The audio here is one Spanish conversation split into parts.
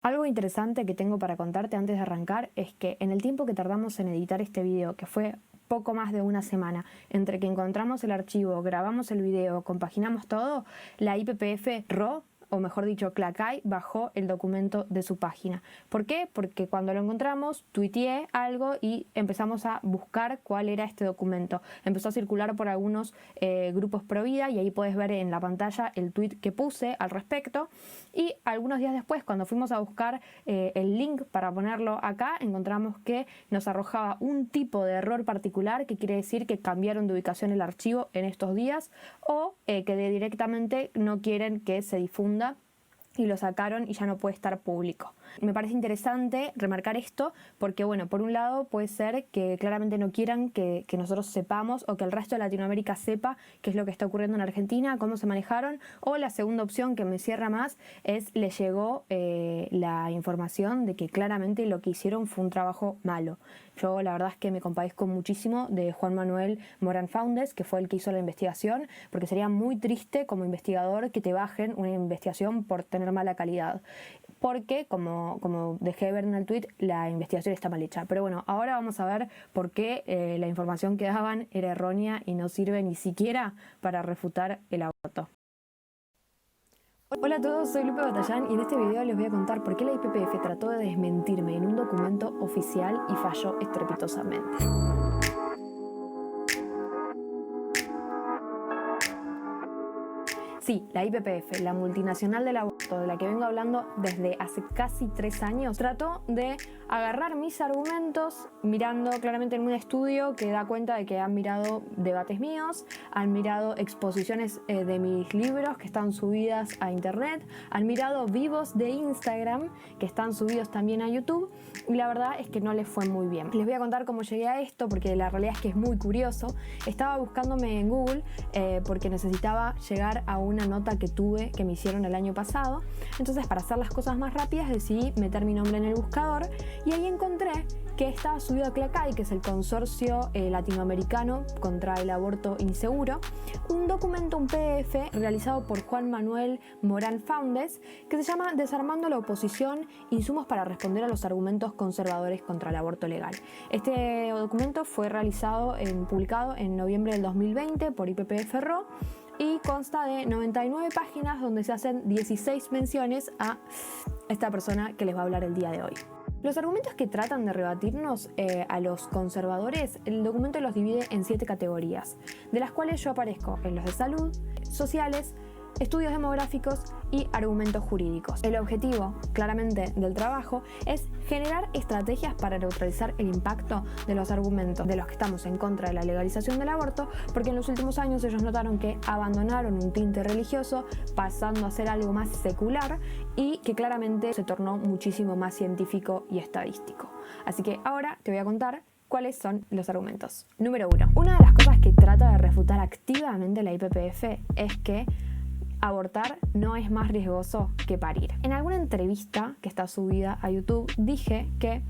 Algo interesante que tengo para contarte antes de arrancar es que en el tiempo que tardamos en editar este video, que fue poco más de una semana, entre que encontramos el archivo, grabamos el video, compaginamos todo, la IPPF RAW, o mejor dicho, Clacay, bajó el documento de su página. ¿Por qué? Porque cuando lo encontramos, tuiteé algo y empezamos a buscar cuál era este documento. Empezó a circular por algunos grupos pro vida y ahí puedes ver en la pantalla el tweet que puse al respecto. Y algunos días después, cuando fuimos a buscar el link para ponerlo acá, encontramos que nos arrojaba un tipo de error particular, que quiere decir que cambiaron de ubicación el archivo en estos días o que directamente no quieren que se difunda y lo sacaron y ya no puede estar público. Me parece interesante remarcar esto porque, bueno, por un lado puede ser que claramente no quieran que nosotros sepamos o que el resto de Latinoamérica sepa qué es lo que está ocurriendo en Argentina, cómo se manejaron, o la segunda opción que me cierra más es le llegó la información de que claramente lo que hicieron fue un trabajo malo. Yo la verdad es que me compadezco muchísimo de Juan Manuel Morán Faúndez, que fue el que hizo la investigación, porque sería muy triste como investigador que te bajen una investigación por tener mala calidad. Porque, como dejé de ver en el tweet, la investigación está mal hecha. Pero bueno, ahora vamos a ver por qué la información que daban era errónea y no sirve ni siquiera para refutar el aborto. Hola a todos, soy Lupe Batallán y en este video les voy a contar por qué la IPPF trató de desmentirme en un documento oficial y falló estrepitosamente. Sí, la IPPF, la multinacional del aborto, de la que vengo hablando desde hace casi 3 años, trató de agarrar mis argumentos mirando claramente en un estudio que da cuenta de que han mirado debates míos, han mirado exposiciones de mis libros que están subidas a internet, han mirado vivos de Instagram que están subidos también a YouTube y la verdad es que no les fue muy bien. Les voy a contar cómo llegué a esto porque la realidad es que es muy curioso. Estaba buscándome en Google porque necesitaba llegar a una nota que tuve que me hicieron el año pasado. Entonces, para hacer las cosas más rápidas, decidí meter mi nombre en el buscador y ahí encontré que estaba subido a Clacay, que es el consorcio latinoamericano contra el aborto inseguro, un documento, un PDF realizado por Juan Manuel Morán Faúndez, que se llama Desarmando la oposición, insumos para responder a los argumentos conservadores contra el aborto legal. Este documento fue publicado en noviembre del 2020 por IPPF RAW y consta de 99 páginas donde se hacen 16 menciones a esta persona que les va a hablar el día de hoy. Los argumentos que tratan de rebatirnos a los conservadores, el documento los divide en 7 categorías, de las cuales yo aparezco en los de salud, sociales, estudios demográficos y argumentos jurídicos. El objetivo, claramente, del trabajo es generar estrategias para neutralizar el impacto de los argumentos de los que estamos en contra de la legalización del aborto, porque en los últimos años ellos notaron que abandonaron un tinte religioso, pasando a ser algo más secular y que claramente se tornó muchísimo más científico y estadístico. Así que ahora te voy a contar cuáles son los argumentos. Número 1. Una de las cosas que trata de refutar activamente la IPPF es que abortar no es más riesgoso que parir. En alguna entrevista que está subida a YouTube dije que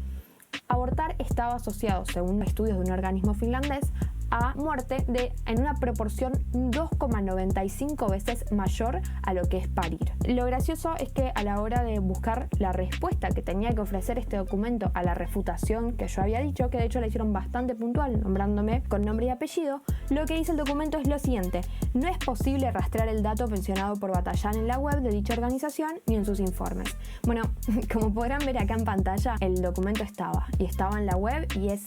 abortar estaba asociado, según estudios de un organismo finlandés, a muerte en una proporción 2,95 veces mayor a lo que es parir. Lo gracioso es que a la hora de buscar la respuesta que tenía que ofrecer este documento a la refutación que yo había dicho, que de hecho la hicieron bastante puntual, nombrándome con nombre y apellido, lo que dice el documento es lo siguiente: no es posible rastrear el dato mencionado por Batallán en la web de dicha organización ni en sus informes. Bueno, como podrán ver acá en pantalla, el documento estaba en la web y es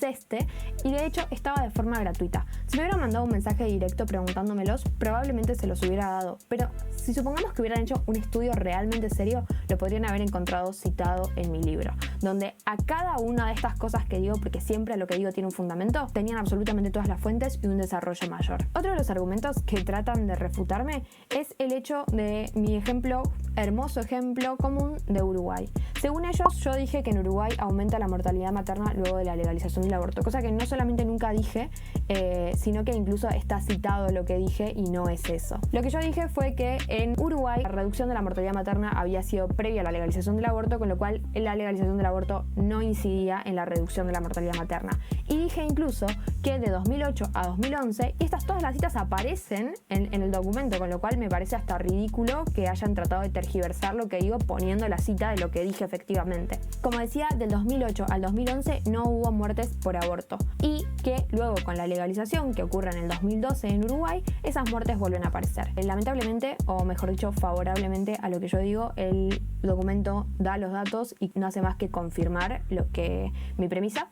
y de hecho estaba de forma gratuita. Si me hubieran mandado un mensaje directo preguntándomelos, probablemente se los hubiera dado, pero si supongamos que hubieran hecho un estudio realmente serio, lo podrían haber encontrado citado en mi libro, donde a cada una de estas cosas que digo, porque siempre lo que digo tiene un fundamento, tenían absolutamente todas las fuentes y un desarrollo mayor. Otro de los argumentos que tratan de refutarme es el hecho de mi hermoso ejemplo común de Uruguay. Según ellos, yo dije que en Uruguay aumenta la mortalidad materna luego de la legalización del aborto, cosa que no solamente nunca dije, sino que incluso está citado lo que dije y no es eso. Lo que yo dije fue que en Uruguay la reducción de la mortalidad materna había sido previa a la legalización del aborto, con lo cual la legalización del aborto no incidía en la reducción de la mortalidad materna. Y dije incluso que de 2008 a 2011, todas las citas aparecen en el documento, con lo cual me parece hasta ridículo que hayan tratado de tergiversar lo que digo poniendo la cita de lo que dije efectivamente. Como decía, del 2008 al 2011 no hubo muertes por aborto y que luego con la legalización que ocurre en el 2012 en Uruguay, esas muertes vuelven a aparecer. Lamentablemente, o mejor dicho, favorablemente a lo que yo digo, el documento da los datos y no hace más que confirmar mi premisa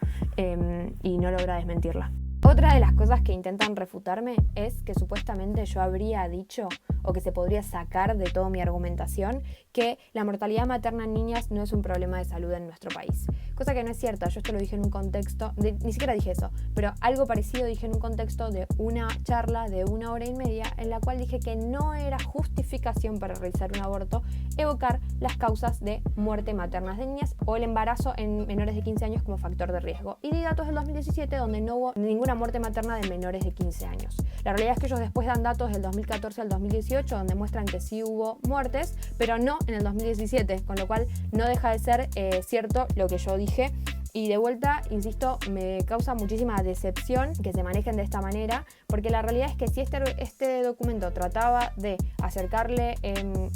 y no logra desmentirla. Otra de las cosas que intentan refutarme es que supuestamente yo habría dicho, o que se podría sacar de toda mi argumentación, que la mortalidad materna en niñas no es un problema de salud en nuestro país. Cosa que no es cierta. Yo esto lo dije en un contexto, ni siquiera dije eso, pero algo parecido dije en un contexto de una charla de 1 hora y media en la cual dije que no era justificación para realizar un aborto evocar las causas de muerte maternas de niñas o el embarazo en menores de 15 años como factor de riesgo. Y di datos del 2017 donde no hubo ninguna muerte materna de menores de 15 años. La realidad es que ellos después dan datos del 2014 al 2018 donde muestran que sí hubo muertes, pero no en el 2017, con lo cual no deja de ser cierto lo que yo dije. Y de vuelta, insisto, me causa muchísima decepción que se manejen de esta manera, porque la realidad es que si este documento trataba de acercarle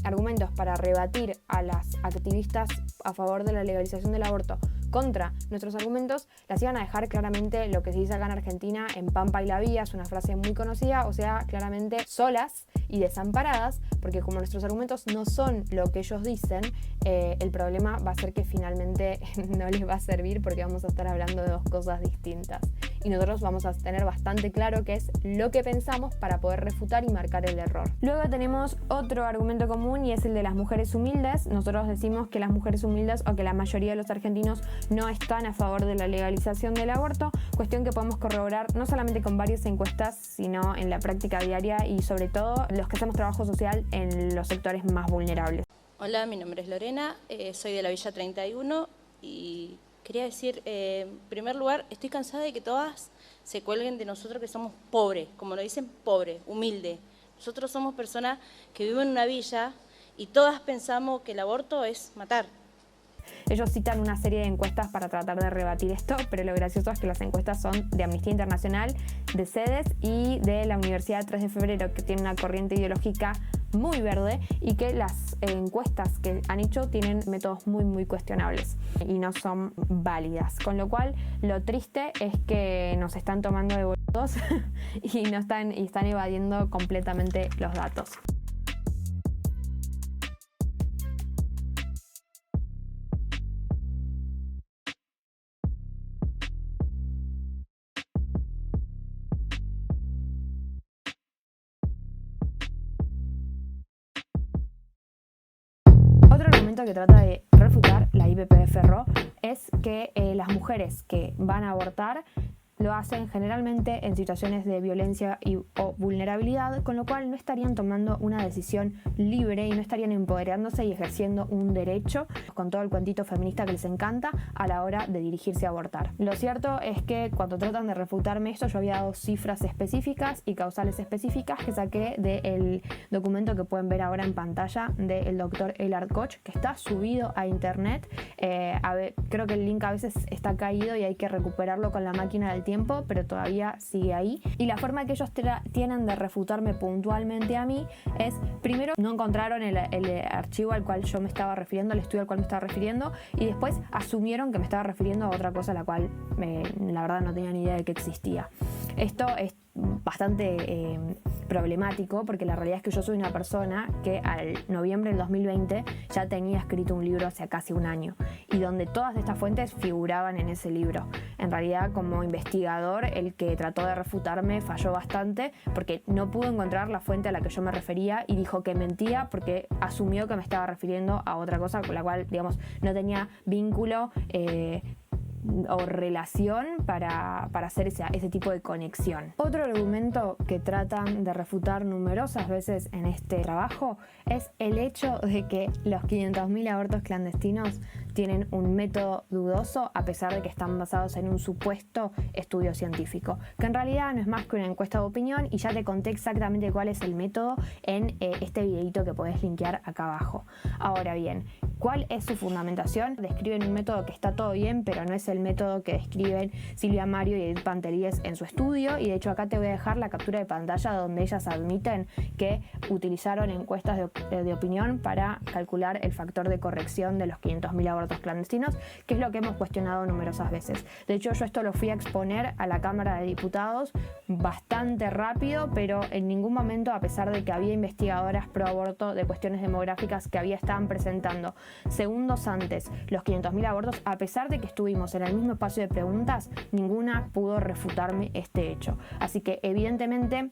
argumentos para rebatir a las activistas a favor de la legalización del aborto contra nuestros argumentos, las iban a dejar claramente lo que se dice acá en Argentina, en Pampa y la Vía, es una frase muy conocida, o sea, claramente solas y desamparadas, porque como nuestros argumentos no son lo que ellos dicen, el problema va a ser que finalmente no les va a servir porque vamos a estar hablando de dos cosas distintas. Y nosotros vamos a tener bastante claro qué es lo que pensamos para poder refutar y marcar el error. Luego tenemos otro argumento común y es el de las mujeres humildes. Nosotros decimos que las mujeres humildes o que la mayoría de los argentinos no están a favor de la legalización del aborto, cuestión que podemos corroborar no solamente con varias encuestas, sino en la práctica diaria y sobre todo los que hacemos trabajo social en los sectores más vulnerables. Hola, mi nombre es Lorena, soy de la Villa 31 y quería decir, en primer lugar, estoy cansada de que todas se cuelguen de nosotros que somos pobres, como lo dicen, pobre, humilde. Nosotros somos personas que viven en una villa y todas pensamos que el aborto es matar. Ellos citan una serie de encuestas para tratar de rebatir esto, pero lo gracioso es que las encuestas son de Amnistía Internacional, de CEDES y de la Universidad 3 de Febrero, que tiene una corriente ideológica muy verde y que las encuestas que han hecho tienen métodos muy cuestionables y no son válidas. Con lo cual, lo triste es que nos están tomando de boludos y están evadiendo completamente los datos. Otro argumento que trata de refutar la IPPF-RO es que las mujeres que van a abortar lo hacen generalmente en situaciones de violencia o vulnerabilidad, con lo cual no estarían tomando una decisión libre y no estarían empoderándose y ejerciendo un derecho, con todo el cuentito feminista que les encanta, a la hora de dirigirse a abortar. Lo cierto es que cuando tratan de refutarme esto, yo había dado cifras específicas y causales específicas que saqué del documento que pueden ver ahora en pantalla del doctor Elard Koch, que está subido a internet. Creo que el link a veces está caído y hay que recuperarlo con la máquina del tiempo, pero todavía sigue ahí. Y la forma que ellos tienen de refutarme puntualmente a mí es, primero, no encontraron el archivo al cual yo me estaba refiriendo, el estudio al cual me estaba refiriendo, y después asumieron que me estaba refiriendo a otra cosa a la cual la verdad no tenía ni idea de que existía. Esto es bastante problemático porque la realidad es que yo soy una persona que al noviembre del 2020 ya tenía escrito un libro hace casi un año y donde todas estas fuentes figuraban en ese libro. En realidad, como investigador, el que trató de refutarme falló bastante porque no pudo encontrar la fuente a la que yo me refería y dijo que mentía porque asumió que me estaba refiriendo a otra cosa con la cual, digamos, no tenía vínculo o relación para hacer ese tipo de conexión. Otro argumento que tratan de refutar numerosas veces en este trabajo es el hecho de que los 500.000 abortos clandestinos tienen un método dudoso a pesar de que están basados en un supuesto estudio científico, que en realidad no es más que una encuesta de opinión, y ya te conté exactamente cuál es el método en este videito que podés linkear acá abajo. Ahora bien, ¿cuál es su fundamentación? Describen un método que está todo bien, pero no es el método que describen Silvia Mario y Edith Panteríes en su estudio, y de hecho acá te voy a dejar la captura de pantalla donde ellas admiten que utilizaron encuestas de opinión para calcular el factor de corrección de los 500.000 abortos clandestinos, que es lo que hemos cuestionado numerosas veces. De hecho, yo esto lo fui a exponer a la Cámara de Diputados bastante rápido, pero en ningún momento, a pesar de que había investigadoras pro aborto de cuestiones demográficas que estaban presentando segundos antes los 500.000 abortos, a pesar de que estuvimos en el mismo espacio de preguntas, ninguna pudo refutarme este hecho. Así que evidentemente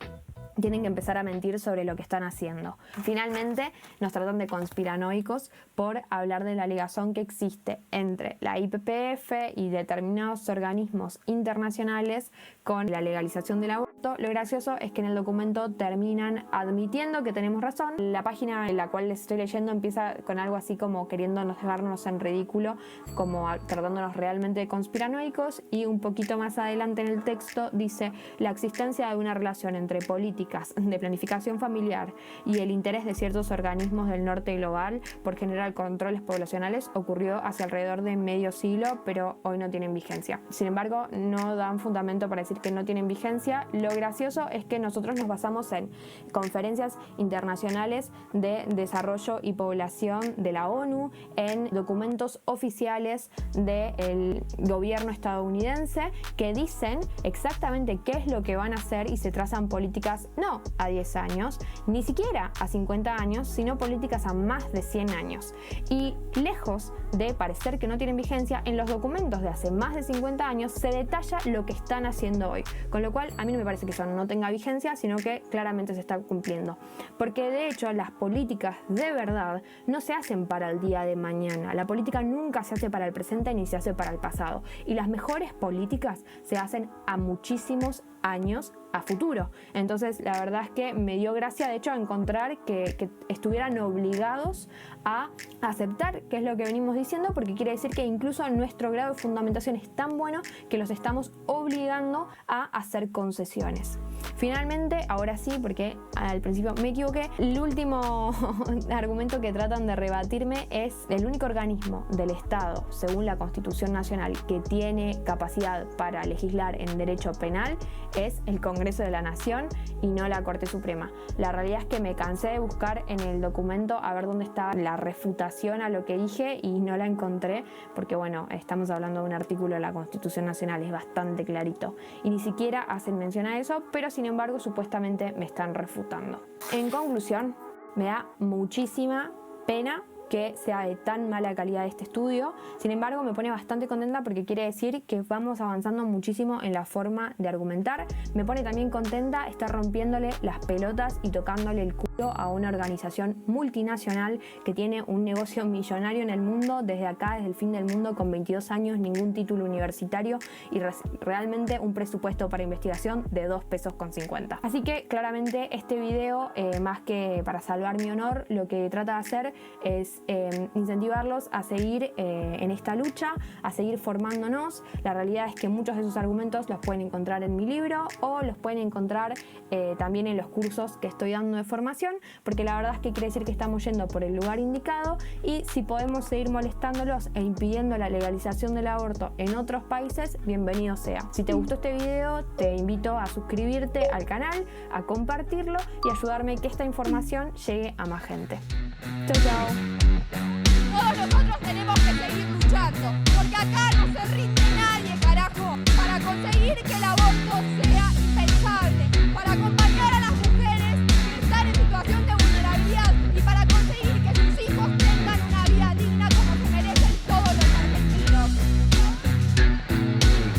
tienen que empezar a mentir sobre lo que están haciendo. Finalmente, nos tratan de conspiranoicos por hablar de la ligación que existe entre la IPPF y determinados organismos internacionales con la legalización del aborto. Lo gracioso es que en el documento terminan admitiendo que tenemos razón. La página en la cual les estoy leyendo empieza con algo así como queriéndonos dejarnos en ridículo, como tratándonos realmente de conspiranoicos, y un poquito más adelante en el texto dice: la existencia de una relación entre políticas de planificación familiar y el interés de ciertos organismos del norte global por generar controles poblacionales ocurrió hace alrededor de medio siglo, pero hoy no tienen vigencia. Sin embargo, no dan fundamento para decir que no tienen vigencia. Lo gracioso es que nosotros nos basamos en conferencias internacionales de desarrollo y población de la ONU, en documentos oficiales del gobierno estadounidense que dicen exactamente qué es lo que van a hacer, y se trazan políticas no a 10 años, ni siquiera a 50 años, sino políticas a más de 100 años. Y lejos de parecer que no tienen vigencia, en los documentos de hace más de 50 años se detalla lo que están haciendo hoy. Con lo cual, a mí no me parece que eso no tenga vigencia, sino que claramente se está cumpliendo. Porque de hecho, las políticas de verdad no se hacen para el día de mañana. La política nunca se hace para el presente ni se hace para el pasado. Y las mejores políticas se hacen a muchísimos años a futuro. Entonces, la verdad es que me dio gracia, de hecho, encontrar que estuvieran obligados a aceptar qué es lo que venimos diciendo, porque quiere decir que incluso nuestro grado de fundamentación es tan bueno que los estamos obligando a hacer concesiones. Finalmente, ahora sí, porque al principio me equivoqué, el último argumento que tratan de rebatirme es: el único organismo del Estado, según la Constitución Nacional, que tiene capacidad para legislar en derecho penal es el Congreso de la Nación y no la Corte Suprema. La realidad es que me cansé de buscar en el documento a ver dónde estaba la refutación a lo que dije y no la encontré, porque bueno, estamos hablando de un artículo de la Constitución Nacional, es bastante clarito y ni siquiera hacen mención a eso, pero sin embargo supuestamente me están refutando. En conclusión, me da muchísima pena que sea de tan mala calidad este estudio. Sin embargo, me pone bastante contenta porque quiere decir que vamos avanzando muchísimo en la forma de argumentar. Me pone también contenta estar rompiéndole las pelotas y tocándole el culo a una organización multinacional que tiene un negocio millonario en el mundo, desde acá, desde el fin del mundo, con 22 años, ningún título universitario y realmente un presupuesto para investigación de 2,50 pesos. Así que claramente este video, más que para salvar mi honor, lo que trata de hacer es incentivarlos a seguir en esta lucha, a seguir formándonos. La realidad es que muchos de esos argumentos los pueden encontrar en mi libro o los pueden encontrar también en los cursos que estoy dando de formación, porque la verdad es que quiere decir que estamos yendo por el lugar indicado, y si podemos seguir molestándolos e impidiendo la legalización del aborto en otros países, bienvenido sea. Si te gustó este video, te invito a suscribirte al canal, a compartirlo y ayudarme a que esta información llegue a más gente. Chau, chau. Todos nosotros tenemos que seguir